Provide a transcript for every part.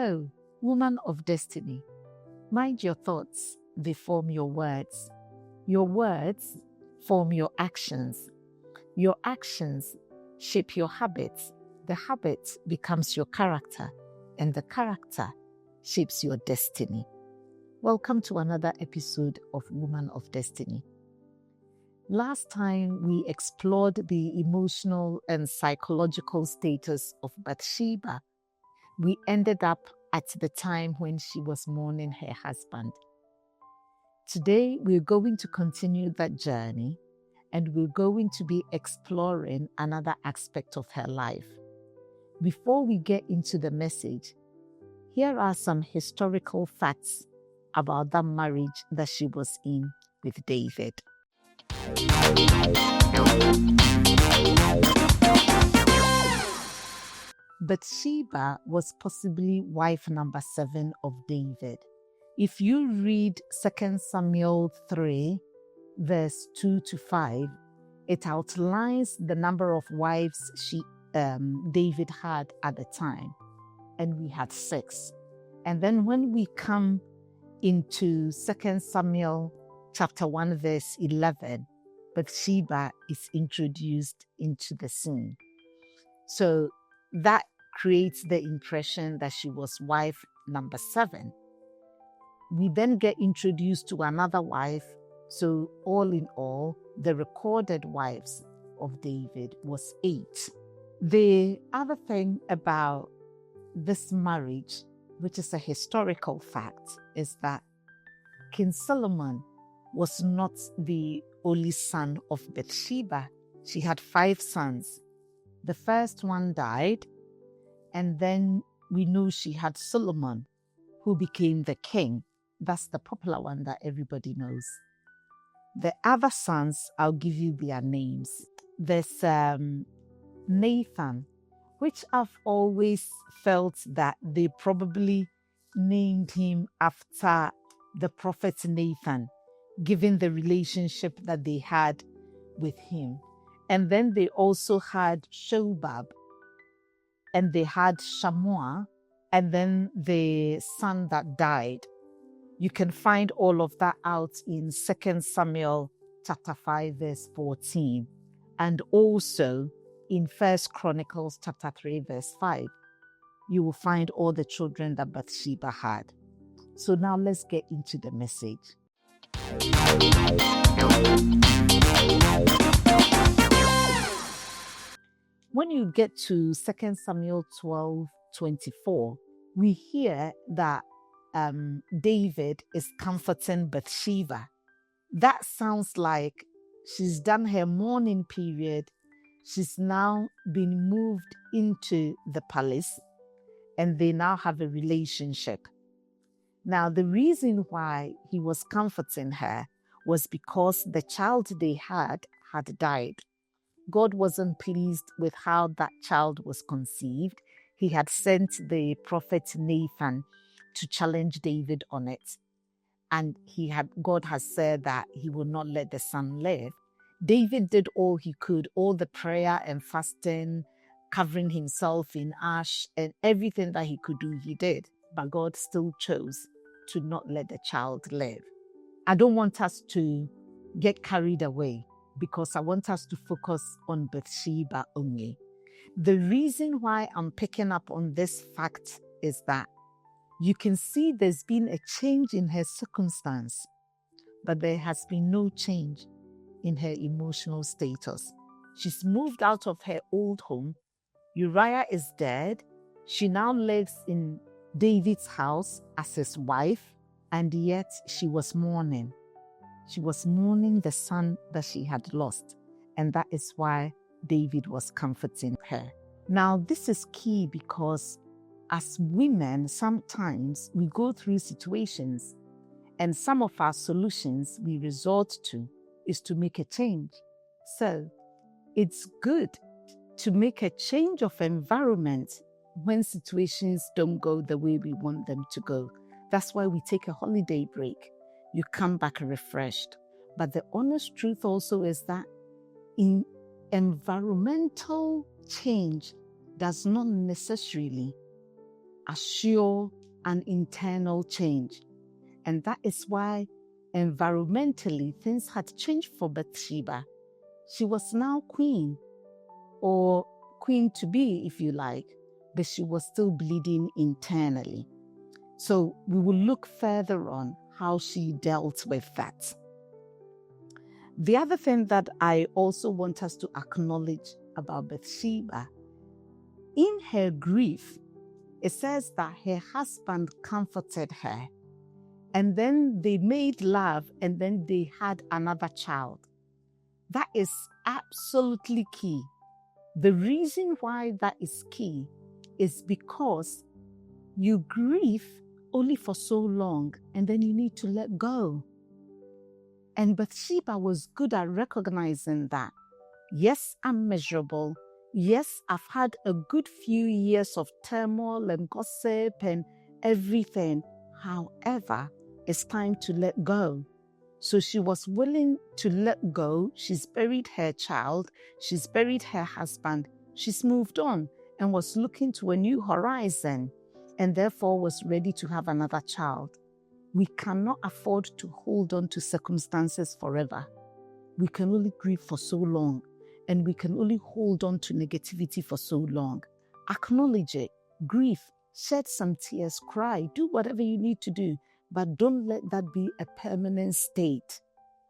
So, woman of destiny, mind your thoughts, they form your words. Your words form your actions. Your actions shape your habits. The habit becomes your character, and the character shapes your destiny. Welcome to another episode of Woman of Destiny. Last time we explored the emotional and psychological status of Bathseba. We ended up at the time when she was mourning her husband. Today we're going to continue that journey, and we're going to be exploring another aspect of her life. Before we get into the message, here are some historical facts about that marriage that she was in with David. Bathsheba was possibly wife number 7 of David. If you read 2 Samuel 3, verse 2 to 5, it outlines the number of wives David had at the time, and we had 6. And then when we come into 2 Samuel chapter 1, verse 11, Bathsheba is introduced into the scene. So that creates the impression that she was wife number 7. We then get introduced to another wife. So all in all, the recorded wives of David was 8. The other thing about this marriage, which is a historical fact, is that King Solomon was not the only son of Bathsheba. She had 5 sons. The first one died, and then we know she had Solomon, who became the king. That's the popular one that everybody knows. The other sons, I'll give you their names. There's Nathan, which I've always felt that they probably named him after the prophet Nathan, given the relationship that they had with him. And then they also had Shobab, and they had Shammua, and then the son that died. You can find all of that out in 2 Samuel chapter 5, verse 14, and also in 1 Chronicles chapter 3, verse 5. You will find all the children that Bathsheba had. So now let's get into the message. When you get to 2 Samuel 12:24, we hear that David is comforting Bathsheba. That sounds like she's done her mourning period. She's now been moved into the palace, and they now have a relationship. Now, the reason why he was comforting her was because the child they had died. God wasn't pleased with how that child was conceived. He had sent the prophet Nathan to challenge David on it. And God has said that he will not let the son live. David did all he could, all the prayer and fasting, covering himself in ash, and everything that he could do, he did. But God still chose to not let the child live. I don't want us to get carried away, because I want us to focus on Bathsheba only. The reason why I'm picking up on this fact is that you can see there's been a change in her circumstance, but there has been no change in her emotional status. She's moved out of her old home. Uriah is dead. She now lives in David's house as his wife, and yet she was mourning. She was mourning the son that she had lost, and that is why David was comforting her. Now, this is key because as women, sometimes we go through situations, and some of our solutions we resort to is to make a change. So it's good to make a change of environment when situations don't go the way we want them to go. That's why we take a holiday break. You come back refreshed. But the honest truth also is that in environmental change does not necessarily assure an internal change. And that is why environmentally things had changed for Bathsheba. She was now queen, or queen to be, if you like, but she was still bleeding internally. So we will look further on how she dealt with that. The other thing that I also want us to acknowledge about Bathsheba, in her grief, it says that her husband comforted her, and then they made love, and then they had another child. That is absolutely key. The reason why that is key is because you grieve only for so long, and then you need to let go. And Bathsheba was good at recognizing that. Yes, I'm miserable. Yes, I've had a good few years of turmoil and gossip and everything. However, it's time to let go. So she was willing to let go. She's buried her child. She's buried her husband. She's moved on and was looking to a new horizon, and therefore was ready to have another child. We cannot afford to hold on to circumstances forever. We can only grieve for so long, and we can only hold on to negativity for so long. Acknowledge it, grieve, shed some tears, cry, do whatever you need to do, but don't let that be a permanent state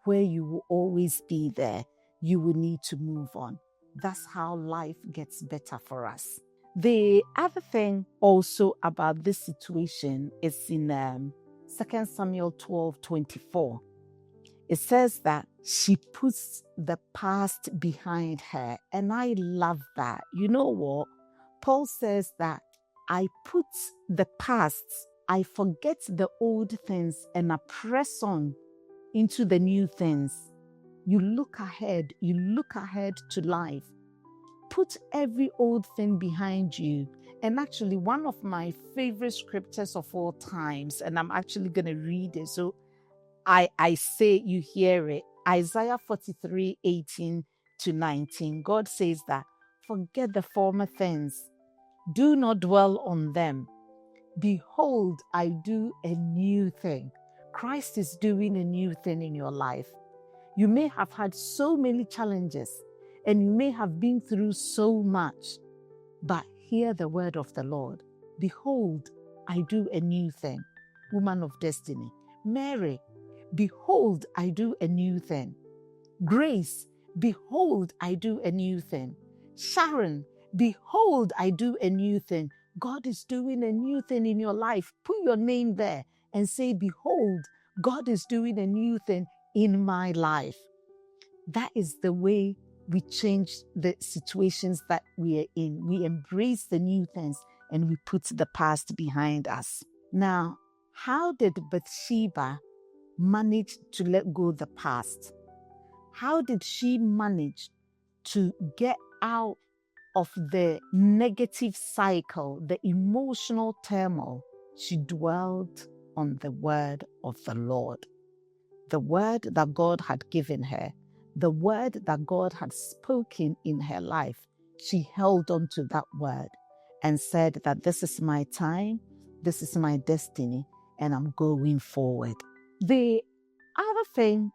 where you will always be there. You will need to move on. That's how life gets better for us. The other thing also about this situation is in 2 Samuel 12:24. It says that she puts the past behind her. And I love that. You know what? Paul says that I put the past, I forget the old things, and I press on into the new things. You look ahead to life. Put every old thing behind you. And actually, one of my favorite scriptures of all times, and I'm actually going to read it, so I say you hear it. Isaiah 43:18-19. God says that, forget the former things. Do not dwell on them. Behold, I do a new thing. Christ is doing a new thing in your life. You may have had so many challenges, and you may have been through so much, but hear the word of the Lord. Behold, I do a new thing. Woman of destiny. Mary, behold, I do a new thing. Grace, behold, I do a new thing. Sharon, behold, I do a new thing. God is doing a new thing in your life. Put your name there and say, behold, God is doing a new thing in my life. That is the way we change the situations that we are in. We embrace the new things and we put the past behind us. Now, how did Bathsheba manage to let go of the past? How did she manage to get out of the negative cycle, the emotional turmoil? She dwelled on the word of the Lord, the word that God had given her, the word that God had spoken in her life. She held on to that word and said that this is my time, this is my destiny, and I'm going forward. The other thing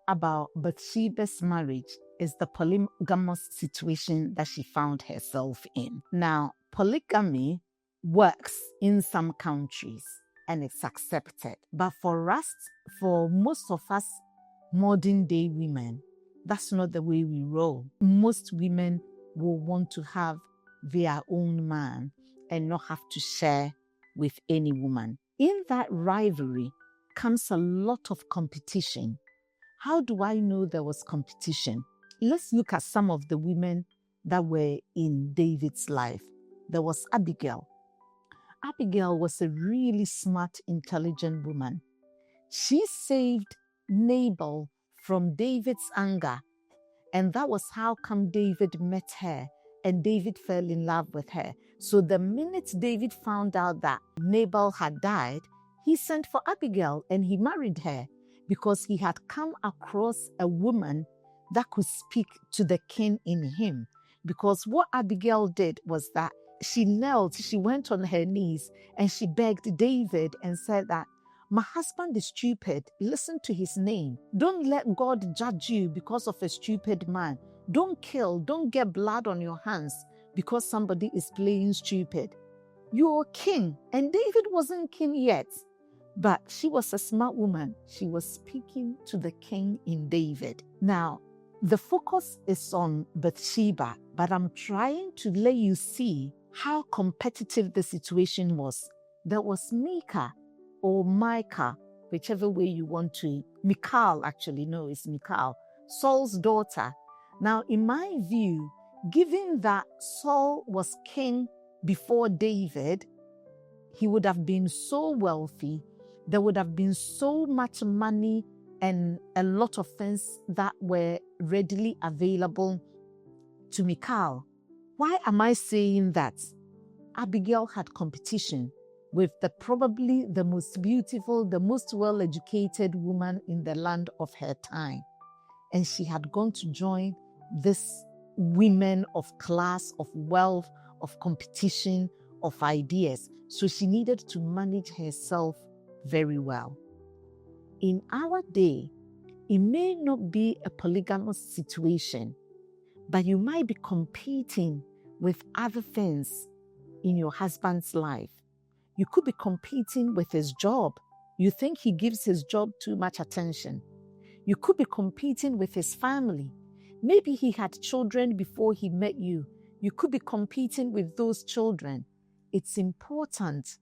about Bathsheba's marriage is the polygamous situation that she found herself in. Now, polygamy works in some countries and it's accepted. But for most of us modern day women, that's not the way we roll. Most women will want to have their own man and not have to share with any woman. In that rivalry comes a lot of competition. How do I know there was competition? Let's look at some of the women that were in David's life. There was Abigail. Abigail was a really smart, intelligent woman. She saved Nabal from David's anger, and that was how come David met her, and David fell in love with her. So the minute David found out that Nabal had died, he sent for Abigail and he married her because he had come across a woman that could speak to the king in him. Because what Abigail did was that she knelt, she went on her knees, and she begged David and said that, my husband is stupid. Listen to his name. Don't let God judge you because of a stupid man. Don't kill. Don't get blood on your hands because somebody is playing stupid. You're king. And David wasn't king yet. But she was a smart woman. She was speaking to the king in David. Now, the focus is on Bathsheba, but I'm trying to let you see how competitive the situation was. There was Micah, or Micah, whichever way you want to. Michal, actually, no, it's Michal, Saul's daughter. Now, in my view, given that Saul was king before David, he would have been so wealthy, there would have been so much money and a lot of things that were readily available to Michal. Why am I saying that? Abigail had competition with probably the most beautiful, the most well-educated woman in the land of her time. And she had gone to join this women of class, of wealth, of competition, of ideas. So she needed to manage herself very well. In our day, it may not be a polygamous situation, but you might be competing with other things in your husband's life. You could be competing with his job. You think he gives his job too much attention. You could be competing with his family. Maybe he had children before he met you. You could be competing with those children. It's important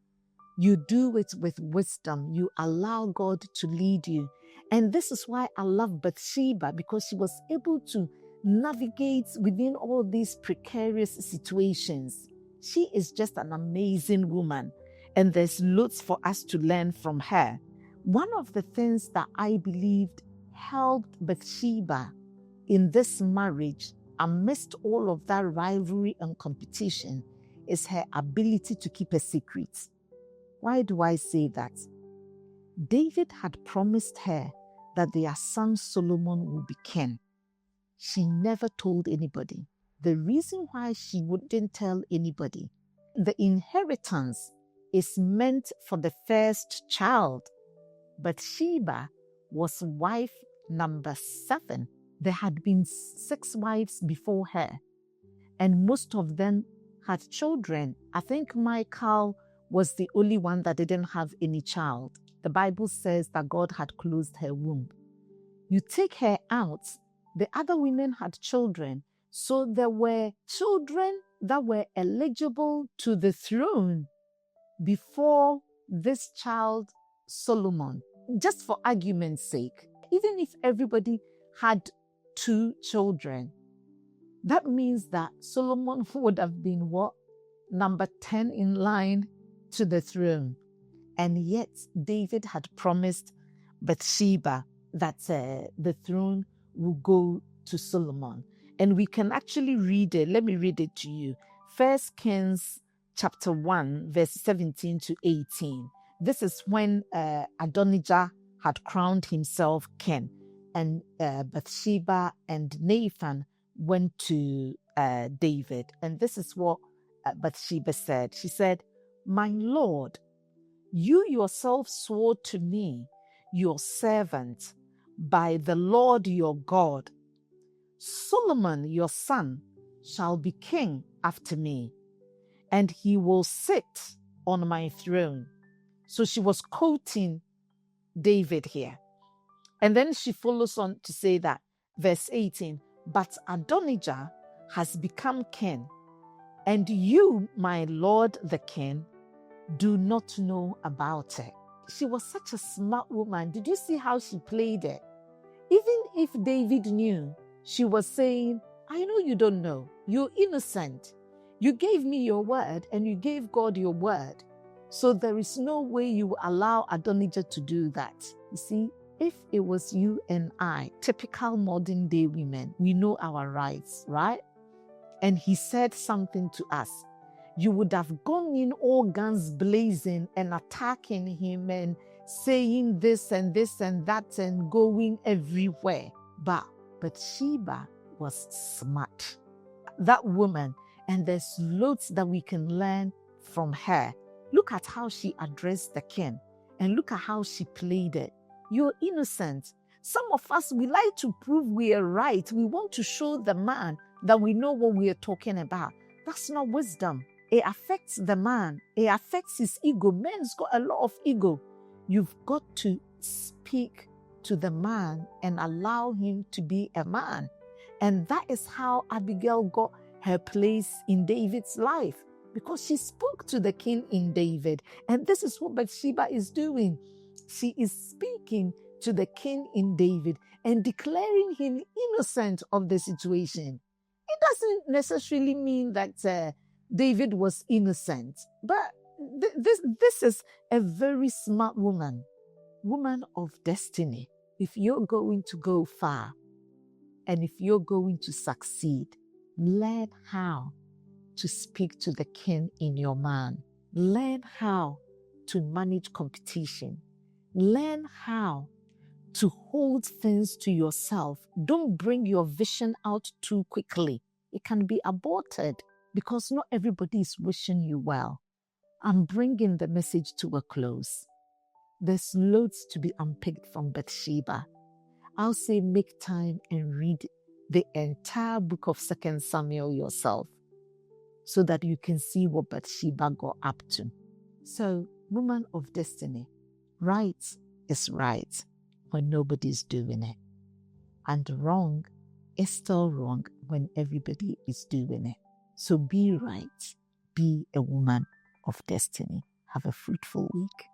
you do it with wisdom. You allow God to lead you. And this is why I love Bathsheba, because she was able to navigate within all these precarious situations. She is just an amazing woman, and there's loads for us to learn from her. One of the things that I believed helped Bathsheba in this marriage, amidst all of that rivalry and competition, is her ability to keep a secret. Why do I say that? David had promised her that their son Solomon would be king. She never told anybody. The reason why she wouldn't tell anybody, the inheritance is meant for the first child. Bathsheba was wife number 7. There had been 6 wives before her, and most of them had children. I think Michal was the only one that didn't have any child. The Bible says that God had closed her womb. You take her out, the other women had children. So there were children that were eligible to the throne before this child, Solomon. Just for argument's sake, even if everybody had 2 children, that means that Solomon would have been what? Number 10 in line to the throne. And yet David had promised Bathsheba that the throne will go to Solomon. And we can actually read it. Let me read it to you. 1 Kings chapter 1, verse 17 to 18. This is when Adonijah had crowned himself king. And Bathsheba and Nathan went to David. And this is what Bathsheba said. She said, "My Lord, you yourself swore to me, your servant, by the Lord your God, Solomon your son shall be king after me, and he will sit on my throne." So she was quoting David here. And then she follows on to say that, verse 18, "But Adonijah has become king, and you, my lord the king, do not know about it." She was such a smart woman. Did you see how she played it? Even if David knew, she was saying, "I know you don't know. You're innocent. You gave me your word and you gave God your word. So there is no way you will allow Adonijah to do that." You see, if it was you and I, typical modern day women, we know our rights, right? And he said something to us, you would have gone in all guns blazing and attacking him and saying this and this and that and going everywhere. But Bathsheba was smart. That woman, And there's loads that we can learn from her. Look at how she addressed the king and look at how she played it. You're innocent. Some of us, we like to prove we are right. We want to show the man that we know what we are talking about. That's not wisdom. It affects the man. It affects his ego. Men's got a lot of ego. You've got to speak to the man and allow him to be a man. And that is how Abigail got her place in David's life, because she spoke to the king in David. And this is what Bathsheba is doing. She is speaking to the king in David and declaring him innocent of the situation. It doesn't necessarily mean that David was innocent, but this is a very smart woman of destiny. If you're going to go far and if you're going to succeed, learn how to speak to the king in your man. Learn how to manage competition. Learn how to hold things to yourself. Don't bring your vision out too quickly. It can be aborted because not everybody is wishing you well. I'm bringing the message to a close. There's loads to be unpicked from Bathsheba. I'll say make time and read the entire book of 2 Samuel yourself so that you can see what Bathsheba got up to. So, woman of destiny, right is right when nobody's doing it. And wrong is still wrong when everybody is doing it. So be right. Be a woman of destiny. Have a fruitful week.